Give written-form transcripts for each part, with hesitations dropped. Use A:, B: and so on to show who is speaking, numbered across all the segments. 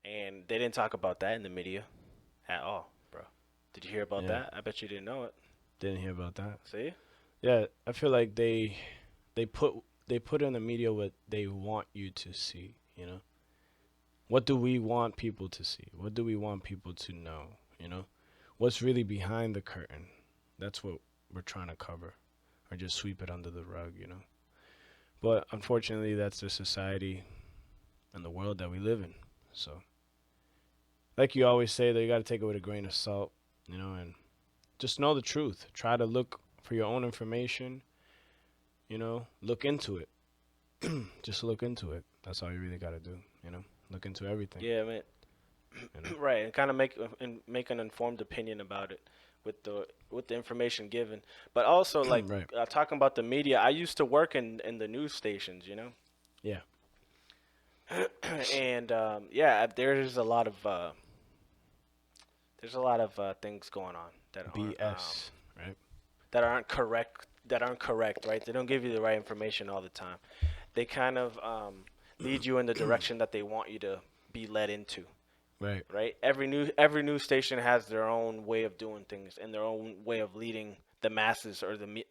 A: and they didn't talk about that in the media at all, bro. Did you hear about
B: Yeah,
A: that? I bet you didn't know it.
B: didn't hear about that.
A: See?
B: Yeah, I feel like they put they put in the media what they want you to see. You know, what do we want people to see? What do we want people to know? You know, what's really behind the curtain? That's what we're trying to cover, or just sweep it under the rug. You know, but unfortunately, that's the society and the world that we live in. So, like you always say, that you got to take it with a grain of salt. You know, and just know the truth. Try to look for your own information. You know, look into it. Just look into it. That's all you really got to do. You know, look into everything.
A: Yeah, man.
B: You know,
A: Right, and kind of make an informed opinion about it with the information given. But also, like
B: right?
A: talking about the media, I used to work in the news stations,
B: Yeah.
A: and yeah, there's a lot of things going on
B: BS. Right.
A: that aren't correct, right? They don't give you the right information all the time. They kind of lead you in the direction that they want you to be led into,
B: Right.
A: right? Every news station has their own way of doing things and their own way of leading the masses or the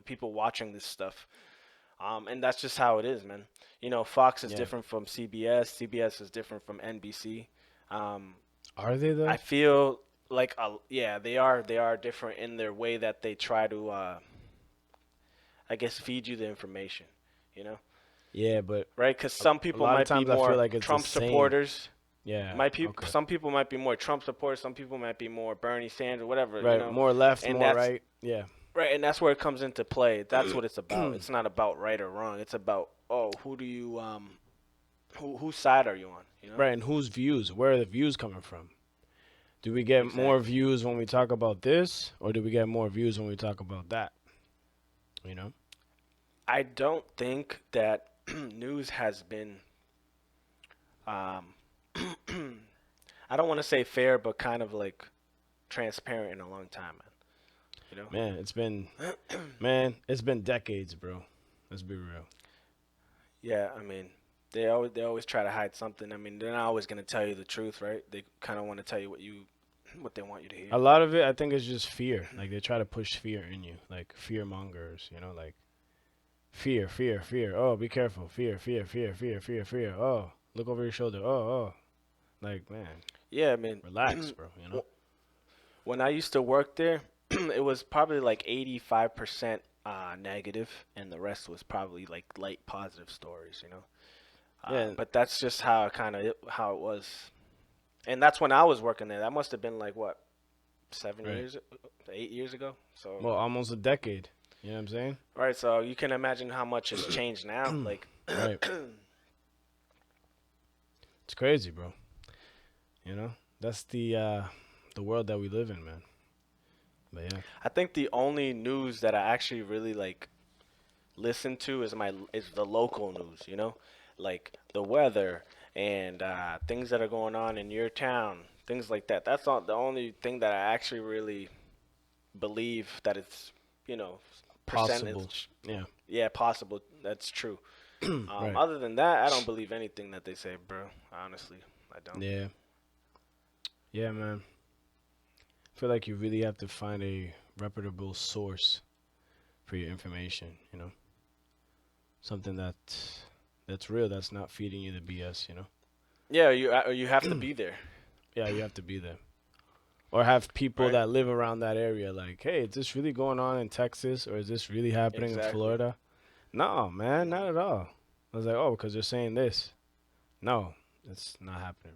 A: people watching this stuff. And that's just how it is, man. Fox is
B: Yeah.
A: different from CBS. CBS is different from NBC. Um,
B: Are they
A: I
B: though?
A: feel like yeah, they are different in their way that they try to I guess feed you the information, you know,
B: Yeah, but
A: right? Because
B: a,
A: some
B: a
A: people
B: lot of
A: might be
B: times I feel
A: more
B: like it's the
A: Trump
B: same.
A: supporters.
B: Yeah. Okay.
A: Some people might be more Trump supporters. Some people might be more Bernie Sanders, whatever,
B: Right. More left,
A: and
B: more
A: that's
B: right. Yeah.
A: right, and that's where it comes into play. That's what it's about. It's not about right or wrong. It's about, who do you whose side are you on?
B: Right. And whose views? Where are the views coming from? Do we get more
A: Exactly.
B: views when we talk about this, or do we get more views when we talk about that? You know.
A: I don't think that news has been um I don't want to say fair, but kind of like transparent in a long time, man. You know?
B: Man, man, it's been decades, bro. Let's be real.
A: Yeah, I mean, they always try to hide something. I mean, they're not always gonna tell you the truth, right? They kind of want to tell you what they want you to hear.
B: A lot of it, I think, is just fear. Like they try to push fear in you, like fear mongers. You know, like fear, fear, fear. Oh, be careful. Fear, fear, fear, fear, fear, fear. Oh, look over your shoulder. Oh, oh. Like man,
A: Yeah, I mean,
B: relax, bro. You know.
A: when I used to work there, it was probably like 85% negative, and the rest was probably like light positive stories.
B: Yeah.
A: But that's just how it was, and that's when I was working there. That must have been like what, seven
B: Right.
A: years, 8 years ago. So,
B: Well, almost a decade. You know what I'm saying?
A: all right, so you can imagine how much has changed now. Like,
B: Right. It's crazy, bro. You know. That's the world that we live in, man. But yeah.
A: I think the only news that I actually really like listen to is the local news. Like the weather and things that are going on in your town, things like that. That's not the only thing that I actually really believe that it's you know
B: Possible.
A: percentage.
B: Yeah.
A: Yeah, possible. That's true.
B: Right.
A: Other than that, I don't believe anything that they say, bro. Honestly, I don't.
B: Yeah. Yeah, man. I feel like you really have to find a reputable source for your information, you know? Something that's real, that's not feeding you the BS, you know?
A: Yeah, you have to be there,
B: Yeah, you have to be there. Or have people
A: right?
B: that live around that area like, "Hey, is this really going on in Texas or is this really happening in
A: Exactly.
B: Florida?" No, man, not at all. I was like, "Oh, because they're saying this." No, it's not happening.